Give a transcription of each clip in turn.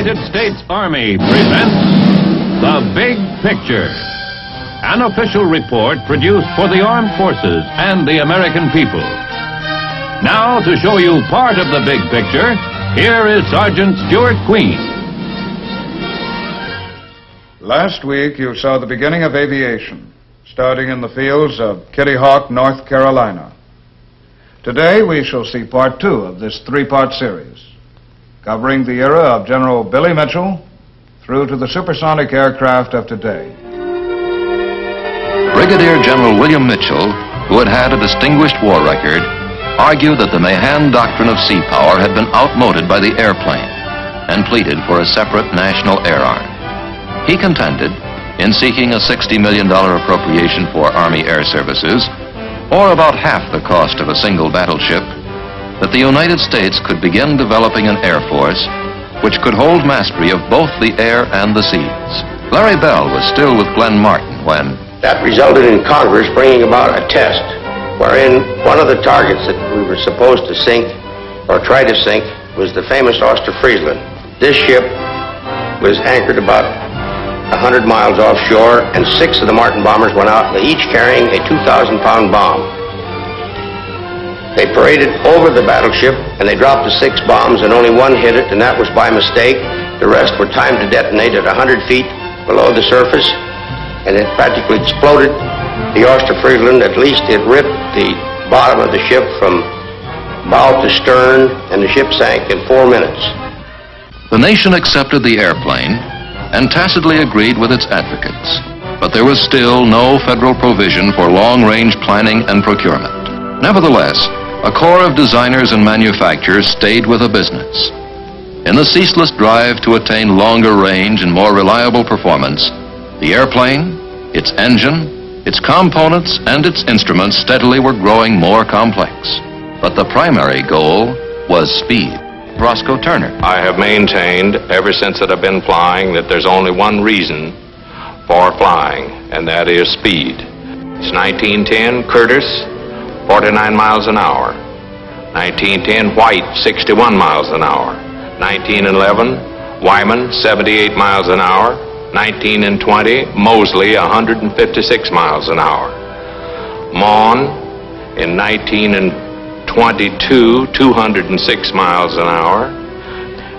United States Army presents The Big Picture, an official report produced for the armed forces and the American people. Now, to show you part of the big picture, here is Sergeant Stuart Queen. Last week, you saw the beginning of aviation, starting in the fields of Kitty Hawk, North Carolina. Today, we shall see part two of this three-part series, covering the era of General Billy Mitchell through to the supersonic aircraft of today. Brigadier General William Mitchell, who had had a distinguished war record, argued that the Mahan doctrine of sea power had been outmoded by the airplane and pleaded for a separate national air arm. He contended, in seeking a $60 million appropriation for Army Air Services, or about half the cost of a single battleship, that the United States could begin developing an air force which could hold mastery of both the air and the seas. Larry Bell was still with Glenn Martin when that resulted in Congress bringing about a test wherein one of the targets that we were supposed to sink or try to sink was the famous Friesland. This ship was anchored about 100 miles offshore, and 6 of the Martin bombers went out, each carrying a 2,000-pound bomb. They paraded over the battleship, and they dropped the 6 bombs, and only one hit it, and that was by mistake. The rest were timed to detonate at 100 feet below the surface, and it practically exploded the Friesland. At least it ripped the bottom of the ship from bow to stern, and the ship sank in 4 minutes. the nation accepted the airplane and tacitly agreed with its advocates. But there was still no federal provision for long-range planning and procurement. Nevertheless, a corps of designers and manufacturers stayed with the business. In the ceaseless drive to attain longer range and more reliable performance, the airplane, its engine, its components, and its instruments steadily were growing more complex. But the primary goal was speed. Roscoe Turner. I have maintained ever since that I've been flying that there's only one reason for flying, and that is speed. It's 1910 Curtiss, 49 miles an hour. 1910 White, 61 miles an hour. 1911 Wyman, 78 miles an hour. 1920 Moseley, 156 miles an hour. Maughan in 1922, 206 miles an hour.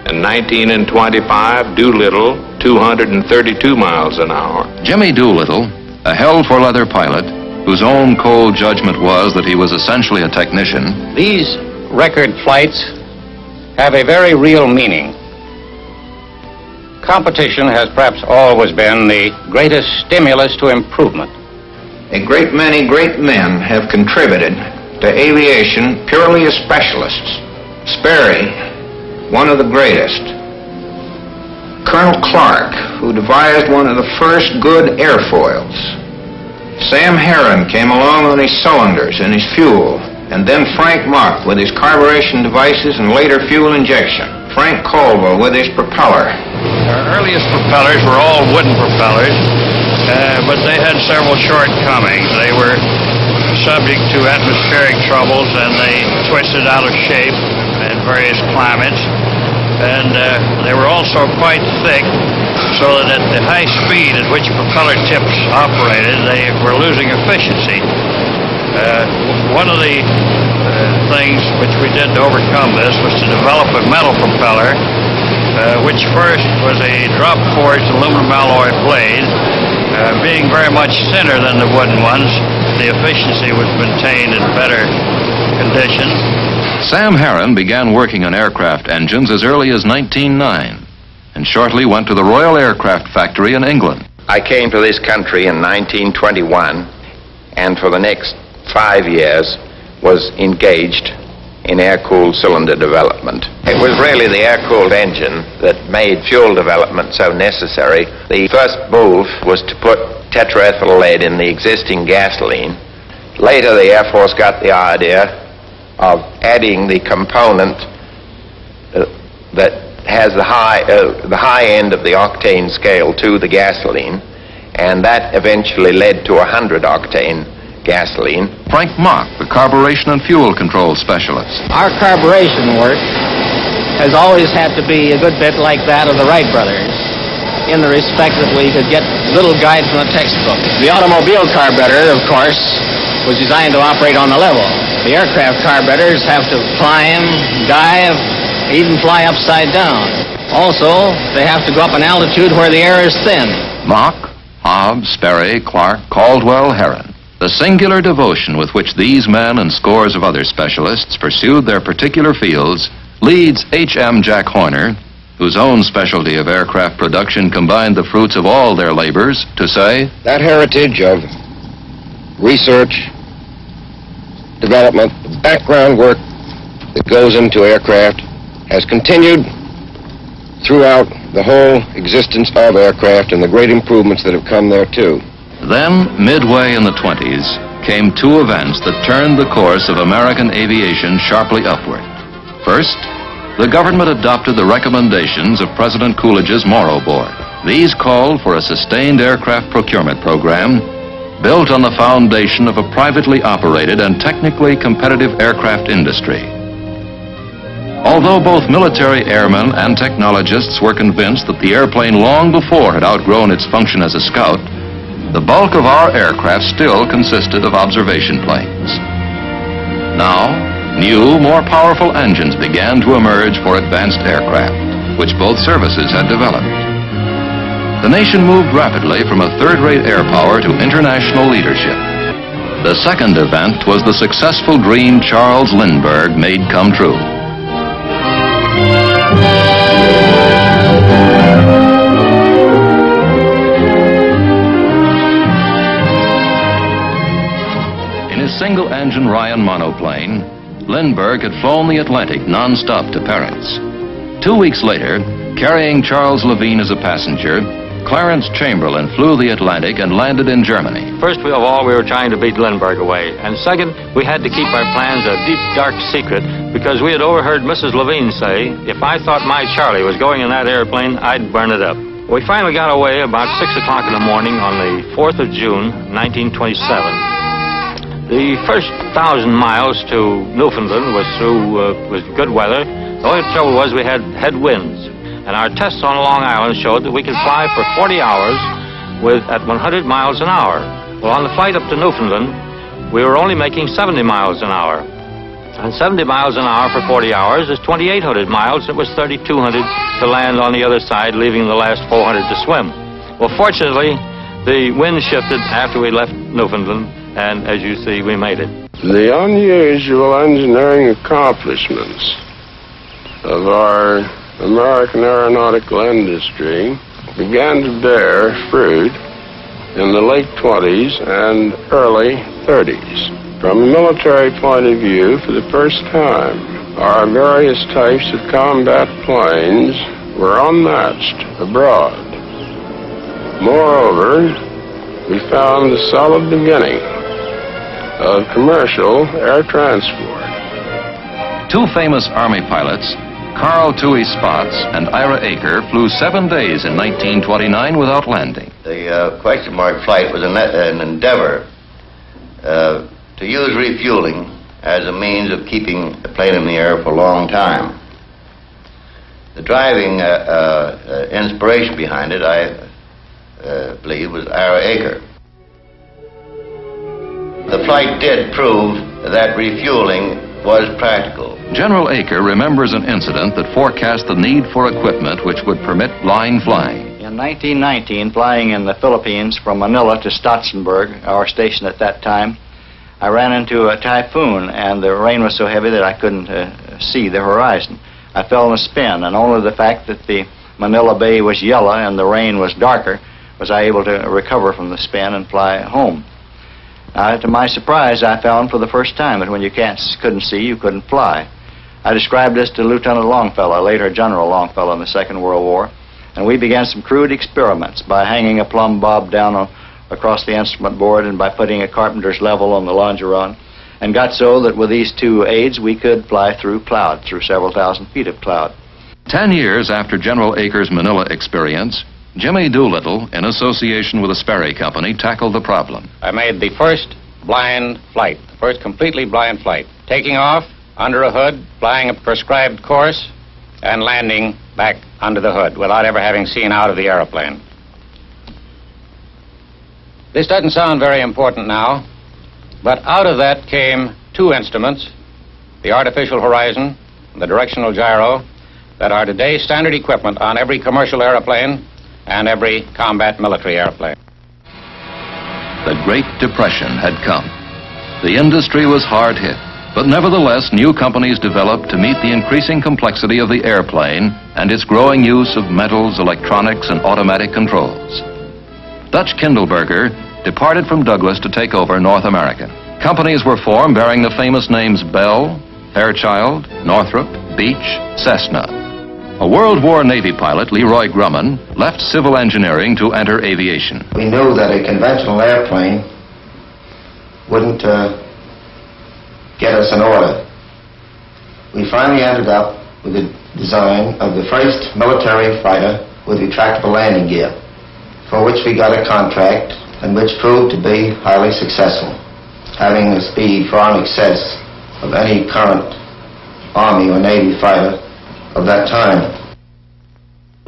And 1925 Doolittle, 232 miles an hour. Jimmy Doolittle, a hell-for-leather pilot, whose own cold judgment was that he was essentially a technician. These record flights have a very real meaning. Competition has perhaps always been the greatest stimulus to improvement. A great many great men have contributed to aviation purely as specialists. Sperry, one of the greatest. Colonel Clark, who devised one of the first good airfoils. Sam Herron came along with his cylinders and his fuel, and then Frank Mach with his carburation devices and later fuel injection. Frank Caldwell with his propeller. Our earliest propellers were all wooden propellers, but they had several shortcomings. They were subject to atmospheric troubles, and they twisted out of shape in various climates. And they were also quite thick, so that at the high speed at which propeller tips operated, they were losing efficiency. One of the things which we did to overcome this was to develop a metal propeller, which first was a drop-forged aluminum alloy blade. Being very much thinner than the wooden ones, the efficiency was maintained in better condition. Sam Herron began working on aircraft engines as early as 1909 and shortly went to the Royal Aircraft Factory in England. I came to this country in 1921, and for the next 5 years was engaged in air-cooled cylinder development. It was really the air-cooled engine that made fuel development so necessary. The first move was to put tetraethyl lead in the existing gasoline. Later, the Air Force got the idea of adding the component that has the high end of the octane scale to the gasoline, and that eventually led to 100 octane gasoline. Frank Mach, the carburation and fuel control specialist. Our carburation work has always had to be a good bit like that of the Wright brothers, in the respect that we could get little guide from the textbook. The automobile carburetor, of course, was designed to operate on the level. The aircraft carburetors have to climb, dive, even fly upside down. Also, they have to go up an altitude where the air is thin. Mach, Hobbs, Sperry, Clark, Caldwell, Heron. The singular devotion with which these men and scores of other specialists pursued their particular fields leads H.M. Jack Horner, whose own specialty of aircraft production combined the fruits of all their labors, to say, That heritage of research, development, the background work that goes into aircraft has continued throughout the whole existence of aircraft and the great improvements that have come there too. Then, midway in the 20s, came two events that turned the course of American aviation sharply upward. First, the government adopted the recommendations of President Coolidge's Morrow Board. These called for a sustained aircraft procurement program built on the foundation of a privately operated and technically competitive aircraft industry. Although both military airmen and technologists were convinced that the airplane long before had outgrown its function as a scout, the bulk of our aircraft still consisted of observation planes. Now, new, more powerful engines began to emerge for advanced aircraft, which both services had developed. The nation moved rapidly from a third-rate air power to international leadership. The second event was the successful dream Charles Lindbergh made come true. In his single-engine Ryan monoplane, Lindbergh had flown the Atlantic non-stop to Paris. 2 weeks later, carrying Charles Levine as a passenger, Clarence Chamberlain flew the Atlantic and landed in Germany. First of all, we were trying to beat Lindbergh away. And second, we had to keep our plans a deep, dark secret because we had overheard Mrs. Levine say, if I thought my Charlie was going in that airplane, I'd burn it up. We finally got away about 6 o'clock in the morning on the 4th of June, 1927. The first 1,000 miles to Newfoundland was through with good weather. The only trouble was we had headwinds. And our tests on Long Island showed that we could fly for 40 hours at 100 miles an hour. Well, on the flight up to Newfoundland, we were only making 70 miles an hour. And 70 miles an hour for 40 hours is 2,800 miles. It was 3,200 to land on the other side, leaving the last 400 to swim. Well, fortunately, the wind shifted after we left Newfoundland, and as you see, we made it. The unusual engineering accomplishments of our American aeronautical industry began to bear fruit in the late 20s and early 30s. From a military point of view, for the first time, our various types of combat planes were unmatched abroad. Moreover, we found the solid beginning of commercial air transport. Two famous Army pilots, Carl Toohey Spots and Ira Aker, flew 7 days in 1929 without landing. The question mark flight was an endeavor to use refueling as a means of keeping the plane in the air for a long time. The driving inspiration behind it, I believe, was Ira Aker. The flight did prove that refueling was practical. General Aker remembers an incident that forecast the need for equipment which would permit line flying. In 1919, flying in the Philippines from Manila to Stotsenburg, our station at that time, I ran into a typhoon, and the rain was so heavy that I couldn't see the horizon. I fell in a spin, and only the fact that the Manila Bay was yellow and the rain was darker was I able to recover from the spin and fly home. To my surprise, I found for the first time that when you couldn't see, you couldn't fly. I described this to Lieutenant Longfellow, later General Longfellow in the Second World War, and we began some crude experiments by hanging a plumb bob down across the instrument board and by putting a carpenter's level on the longeron, and got so that with these two aids we could fly through cloud, through several thousand feet of cloud. 10 years after General Aker's Manila experience, Jimmy Doolittle, in association with the Sperry Company, tackled the problem. I made the first blind flight, the first completely blind flight, taking off under a hood, flying a prescribed course, and landing back under the hood without ever having seen out of the airplane. This doesn't sound very important now, but out of that came two instruments, the artificial horizon and the directional gyro, that are today standard equipment on every commercial airplane and every combat military airplane. The Great Depression had come. The industry was hard hit, but nevertheless new companies developed to meet the increasing complexity of the airplane and its growing use of metals, electronics, and automatic controls. Dutch Kindleberger departed from Douglas to take over North America. Companies were formed bearing the famous names Bell, Fairchild, Northrop, Beech, Cessna. A World War Navy pilot, Leroy Grumman, left civil engineering to enter aviation. We knew that a conventional airplane wouldn't get us an order. We finally ended up with the design of the first military fighter with retractable landing gear, for which we got a contract and which proved to be highly successful, having a speed far in excess of any current Army or Navy fighter of that time.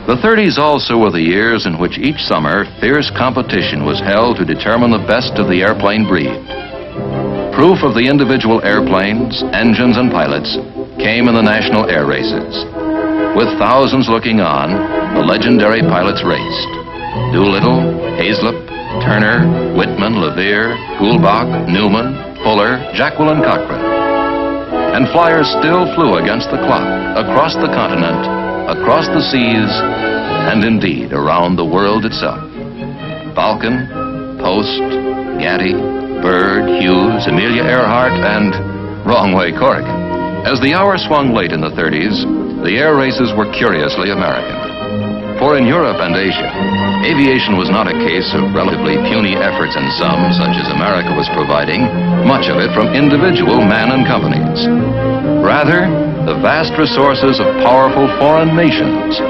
The 30s also were the years in which each summer fierce competition was held to determine the best of the airplane breed. Proof of the individual airplanes, engines, and pilots came in the national air races. With thousands looking on, the legendary pilots raced. Doolittle, Hazlip, Turner, Whitman, Levere, Goulbach, Newman, Fuller, Jacqueline Cochran. And flyers still flew against the clock, across the continent, across the seas, and indeed around the world itself. Falcon, Post, Gatty, Byrd, Hughes, Amelia Earhart, and wrong way Corrigan. As the hour swung late in the 30s, the air races were curiously American. For in Europe and Asia, aviation was not a case of relatively puny efforts in some, such as America was providing, much of it from individual men and companies. Rather, the vast resources of powerful foreign nations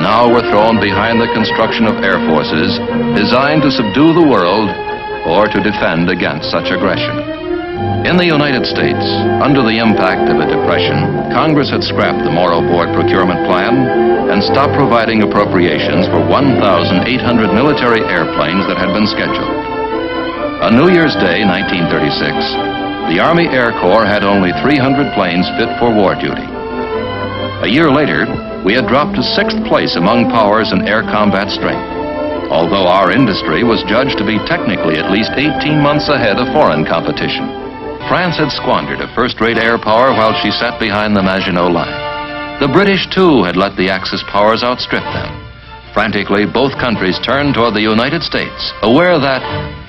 now were thrown behind the construction of air forces designed to subdue the world or to defend against such aggression. In the United States, under the impact of a depression, Congress had scrapped the Morrow Board procurement plan and stopped providing appropriations for 1,800 military airplanes that had been scheduled. On New Year's Day, 1936, the Army Air Corps had only 300 planes fit for war duty. A year later, we had dropped to 6th place among powers in air combat strength, although our industry was judged to be technically at least 18 months ahead of foreign competition. France had squandered a first-rate air power while she sat behind the Maginot Line. The British, too, had let the Axis powers outstrip them. Frantically, both countries turned toward the United States, aware that,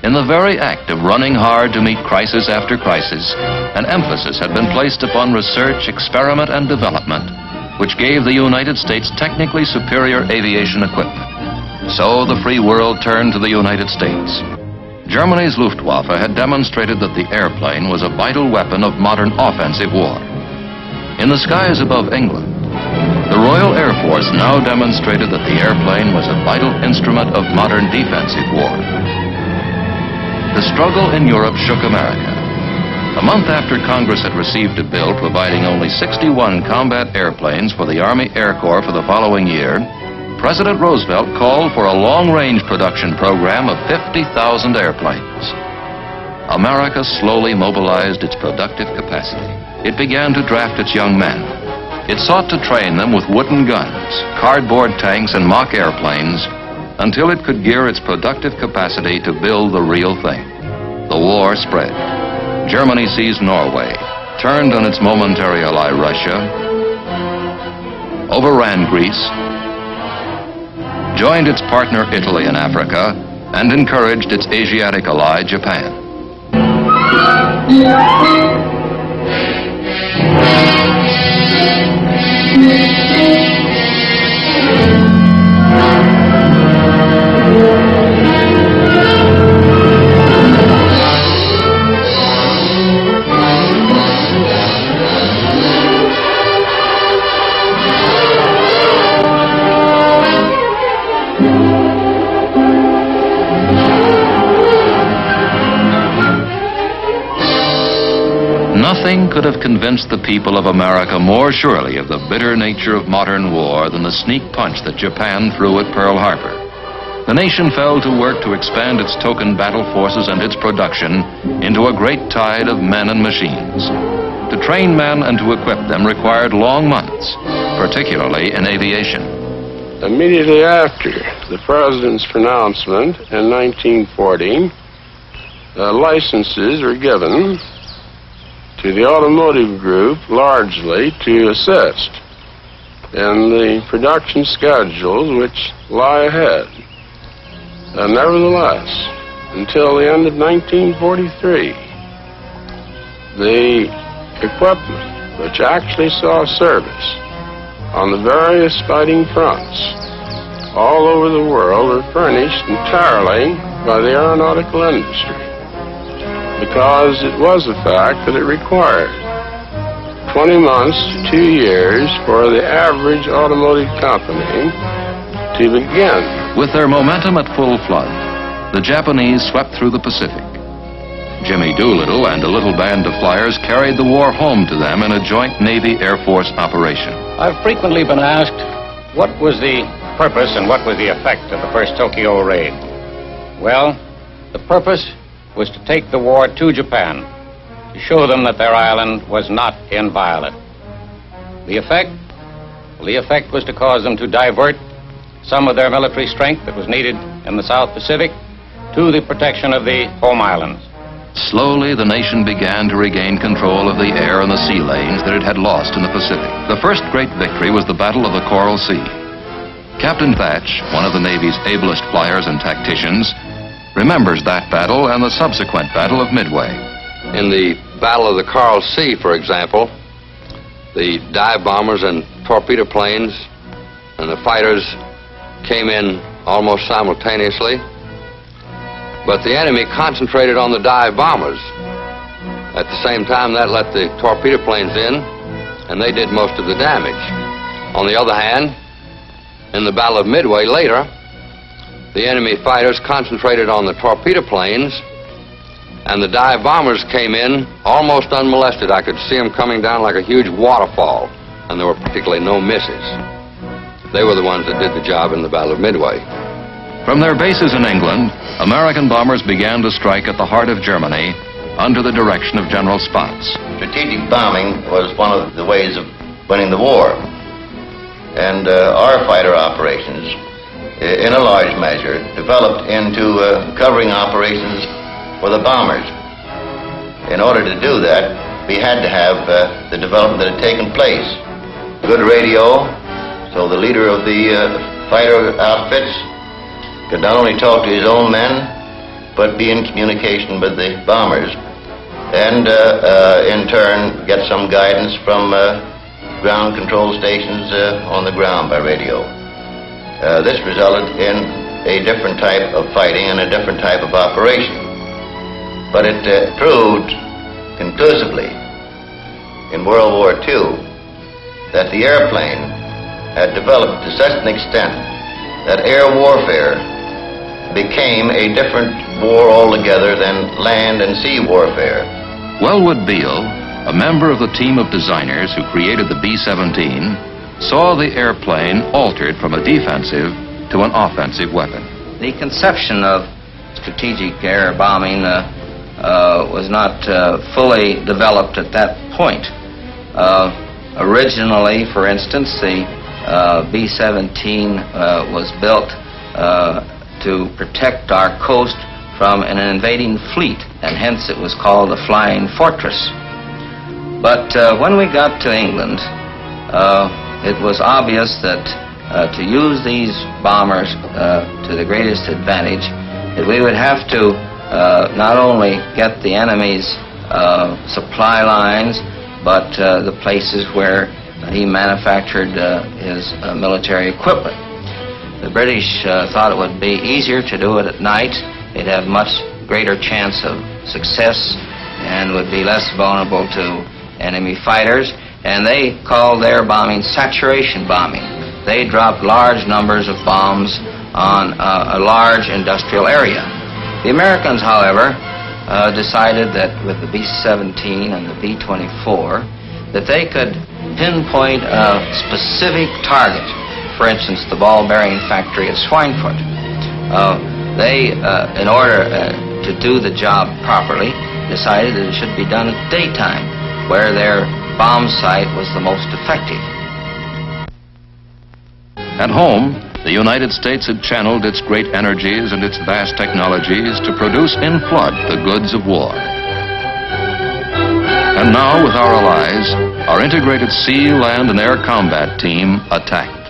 in the very act of running hard to meet crisis after crisis, an emphasis had been placed upon research, experiment, and development, which gave the United States technically superior aviation equipment. So the free world turned to the United States. Germany's Luftwaffe had demonstrated that the airplane was a vital weapon of modern offensive war. In the skies above England, the Royal Air Force now demonstrated that the airplane was a vital instrument of modern defensive war. The struggle in Europe shook America. A month after Congress had received a bill providing only 61 combat airplanes for the Army Air Corps for the following year, President Roosevelt called for a long-range production program of 50,000 airplanes. America slowly mobilized its productive capacity. It began to draft its young men. It sought to train them with wooden guns, cardboard tanks, and mock airplanes until it could gear its productive capacity to build the real thing. The war spread. Germany seized Norway, turned on its momentary ally Russia, overran Greece, joined its partner Italy in Africa, and encouraged its Asiatic ally Japan. Nothing could have convinced the people of America more surely of the bitter nature of modern war than the sneak punch that Japan threw at Pearl Harbor. The nation fell to work to expand its token battle forces and its production into a great tide of men and machines. To train men and to equip them required long months, particularly in aviation. Immediately after the President's pronouncement in 1940, licenses were given to the automotive group largely to assist in the production schedules which lie ahead. Nevertheless, until the end of 1943, the equipment which actually saw service on the various fighting fronts all over the world were furnished entirely by the aeronautical industry, because it was a fact that it required 20 months to 2 years for the average automotive company to begin. With their momentum at full flood, the Japanese swept through the Pacific. Jimmy Doolittle and a little band of flyers carried the war home to them in a joint Navy-Air Force operation. I've frequently been asked, what was the purpose and what was the effect of the first Tokyo raid? Well, the purpose was to take the war to Japan, to show them that their island was not inviolate. The effect? Well, the effect was to cause them to divert some of their military strength that was needed in the South Pacific to the protection of the home islands. Slowly, the nation began to regain control of the air and the sea lanes that it had lost in the Pacific. The first great victory was the Battle of the Coral Sea. Captain Thatch, one of the Navy's ablest flyers and tacticians, remembers that battle and the subsequent Battle of Midway. In the Battle of the Coral Sea, for example, the dive bombers and torpedo planes and the fighters came in almost simultaneously, but the enemy concentrated on the dive bombers. At the same time, that let the torpedo planes in, and they did most of the damage. On the other hand, in the Battle of Midway later, the enemy fighters concentrated on the torpedo planes, and the dive bombers came in almost unmolested. I could see them coming down like a huge waterfall, and there were particularly no misses. They were the ones that did the job in the Battle of Midway. From their bases in England, American bombers began to strike at the heart of Germany under the direction of General Spaatz. Strategic bombing was one of the ways of winning the war. And our fighter operations, in a large measure, developed into covering operations for the bombers. In order to do that, we had to have the development that had taken place. Good radio, so the leader of the fighter outfits could not only talk to his own men, but be in communication with the bombers, and in turn get some guidance from ground control stations on the ground by radio. This resulted in a different type of fighting and a different type of operation. But it proved conclusively in World War II that the airplane had developed to such an extent that air warfare became a different war altogether than land and sea warfare. Wellwood Beale, a member of the team of designers who created the B-17, saw the airplane altered from a defensive to an offensive weapon. The conception of strategic air bombing was not fully developed at that point. Originally, for instance, the B-17 was built to protect our coast from an invading fleet, and hence it was called the Flying Fortress. But when we got to England, it was obvious that to use these bombers to the greatest advantage, that we would have to not only get the enemy's supply lines, but the places where he manufactured his military equipment. The British thought it would be easier to do it at night. They'd have much greater chance of success and would be less vulnerable to enemy fighters. And they called their bombing saturation bombing. They dropped large numbers of bombs on a large industrial area. The Americans, however, decided that with the B-17 and the B-24 that they could pinpoint a specific target. For instance, the ball bearing factory at Schweinfurt. In order to do the job properly, decided that it should be done at daytime, where their bomb sight was the most effective. At home, the United States had channeled its great energies and its vast technologies to produce in flood the goods of war. And now, with our allies, our integrated sea, land, and air combat team attacked.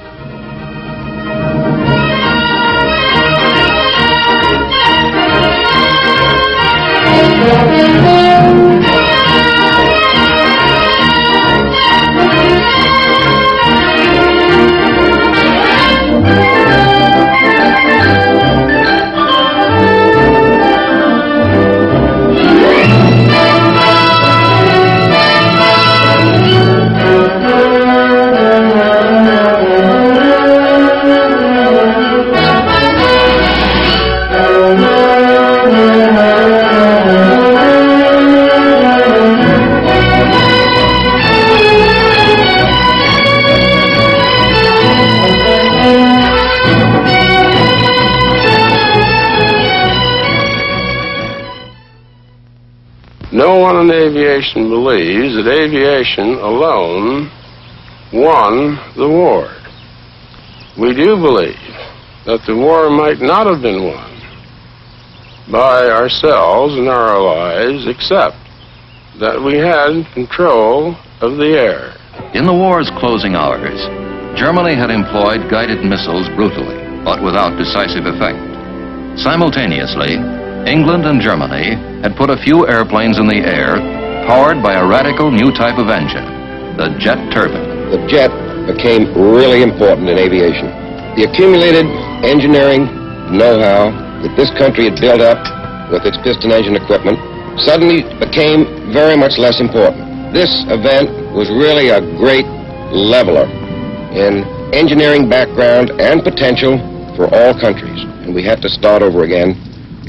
No one in aviation believes that aviation alone won the war. We do believe that the war might not have been won by ourselves and our allies, except that we had control of the air. In the war's closing hours, Germany had employed guided missiles brutally, but without decisive effect. Simultaneously, England and Germany had put a few airplanes in the air powered by a radical new type of engine, the jet turbine. The jet became really important in aviation. The accumulated engineering know-how that this country had built up with its piston engine equipment suddenly became very much less important. This event was really a great leveler in engineering background and potential for all countries. And we had to start over again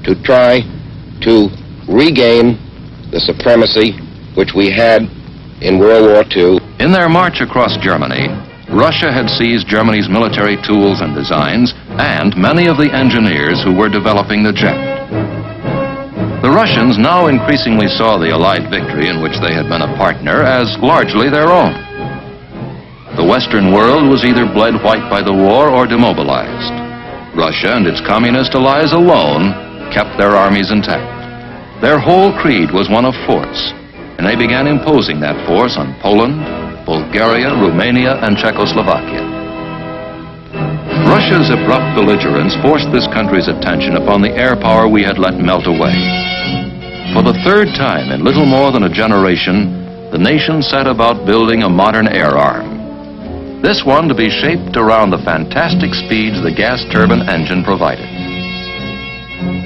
to try to regain the supremacy which we had in World War II. In their march across Germany, Russia had seized Germany's military tools and designs and many of the engineers who were developing the jet. The Russians now increasingly saw the Allied victory in which they had been a partner as largely their own. The Western world was either bled white by the war or demobilized. Russia and its communist allies alone kept their armies intact. Their whole creed was one of force, and they began imposing that force on Poland, Bulgaria, Romania, and Czechoslovakia. Russia's abrupt belligerence forced this country's attention upon the air power we had let melt away. For the third time in little more than a generation, the nation set about building a modern air arm. This one to be shaped around the fantastic speeds the gas turbine engine provided.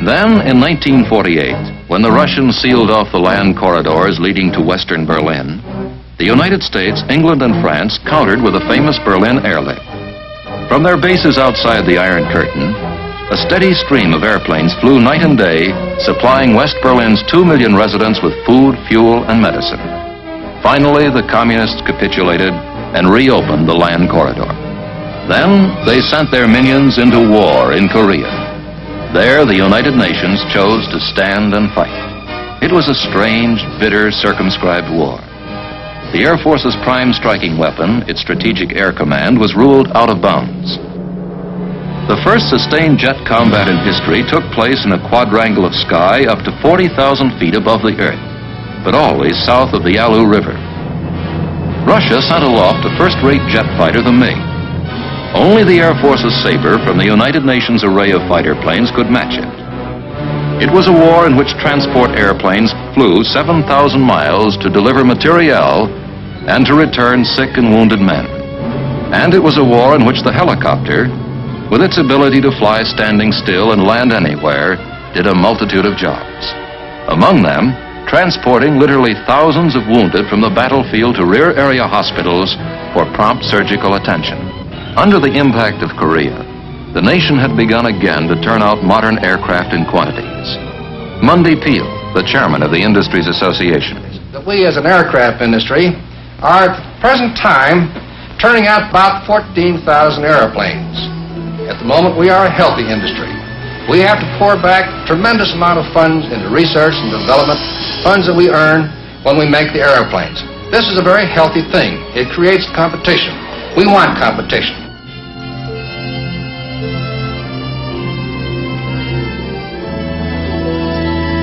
Then, in 1948, when the Russians sealed off the land corridors leading to western Berlin, the United States, England, and France countered with the famous Berlin airlift. From their bases outside the Iron Curtain, a steady stream of airplanes flew night and day, supplying West Berlin's 2 million residents with food, fuel, and medicine. Finally, the communists capitulated and reopened the land corridor. Then, they sent their minions into war in Korea. There, the United Nations chose to stand and fight. It was a strange, bitter, circumscribed war. The Air Force's prime striking weapon, its Strategic Air Command, was ruled out of bounds. The first sustained jet combat in history took place in a quadrangle of sky up to 40,000 feet above the Earth, but always south of the Yalu River. Russia sent aloft a first-rate jet fighter, the MiG. Only the Air Force's Sabre from the United Nations array of fighter planes could match it. It was a war in which transport airplanes flew 7,000 miles to deliver materiel and to return sick and wounded men. And it was a war in which the helicopter, with its ability to fly standing still and land anywhere, did a multitude of jobs. Among them, transporting literally thousands of wounded from the battlefield to rear area hospitals for prompt surgical attention. Under the impact of Korea, the nation had begun again to turn out modern aircraft in quantities. Monday Peel, the chairman of the Industries Association. That we as an aircraft industry are at the present time turning out about 14,000 airplanes. At the moment, we are a healthy industry. We have to pour back a tremendous amount of funds into research and development, funds that we earn when we make the airplanes. This is a very healthy thing. It creates competition. We want competition.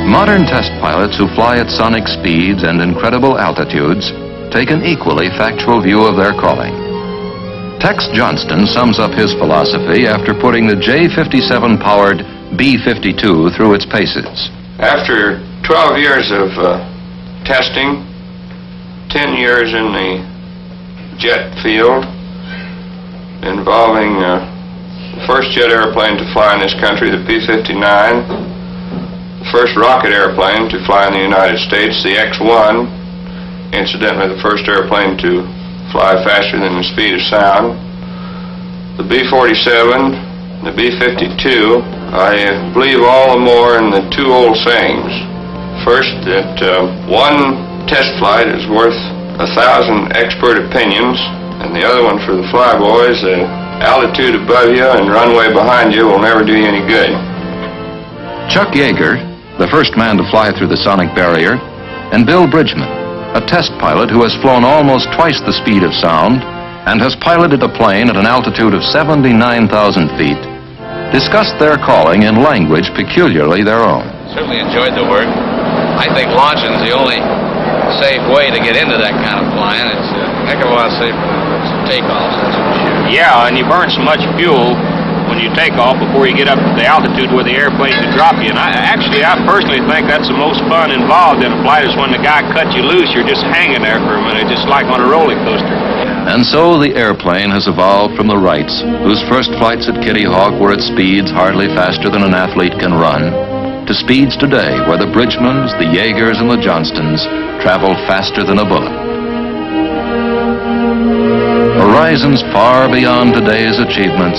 Modern test pilots who fly at sonic speeds and incredible altitudes take an equally factual view of their calling. Tex Johnston sums up his philosophy after putting the J-57-powered B-52 through its paces. After 12 years of testing, 10 years in the jet field, involving the first jet airplane to fly in this country, the P-59, the first rocket airplane to fly in the United States, the X-1, incidentally the first airplane to fly faster than the speed of sound, the B-47, the B-52. I believe all the more in the two old sayings. First, that one test flight is worth 1,000 expert opinions, and the other one for the flyboys, altitude above you and runway behind you will never do you any good. Chuck Yeager, the first man to fly through the sonic barrier, and Bill Bridgman, a test pilot who has flown almost twice the speed of sound and has piloted a plane at an altitude of 79,000 feet, discussed their calling in language peculiarly their own. Certainly enjoyed the work. I think launching's the only safe way to get into that kind of flying. It's a heck of a lot safer than takeoffs, that's for sure. Yeah, and you burn so much fuel when you take off before you get up to the altitude where the airplane could drop you. And I personally think that's the most fun involved in a flight is when the guy cuts you loose, you're just hanging there for a minute, just like on a roller coaster. And so the airplane has evolved from the Wrights, whose first flights at Kitty Hawk were at speeds hardly faster than an athlete can run, to speeds today where the Bridgmans, the Yeagers, and the Johnstons travel faster than a bullet. Horizons far beyond today's achievements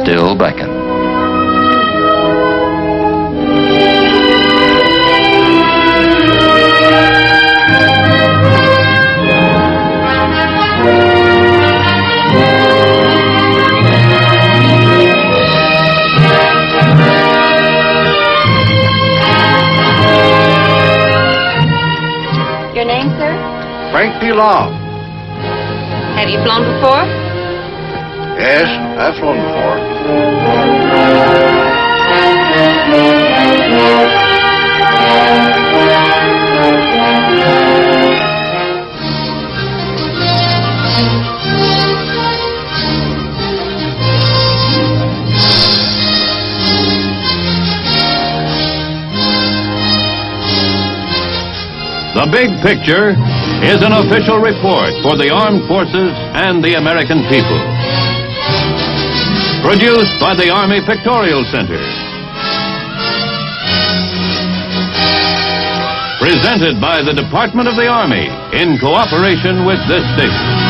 still beckon. Your name, sir? Frank P. Long. Have you flown before? Yes, I've flown before. The Big Picture is an official report for the armed forces and the American people. Produced by the Army Pictorial Center. Presented by the Department of the Army in cooperation with this station.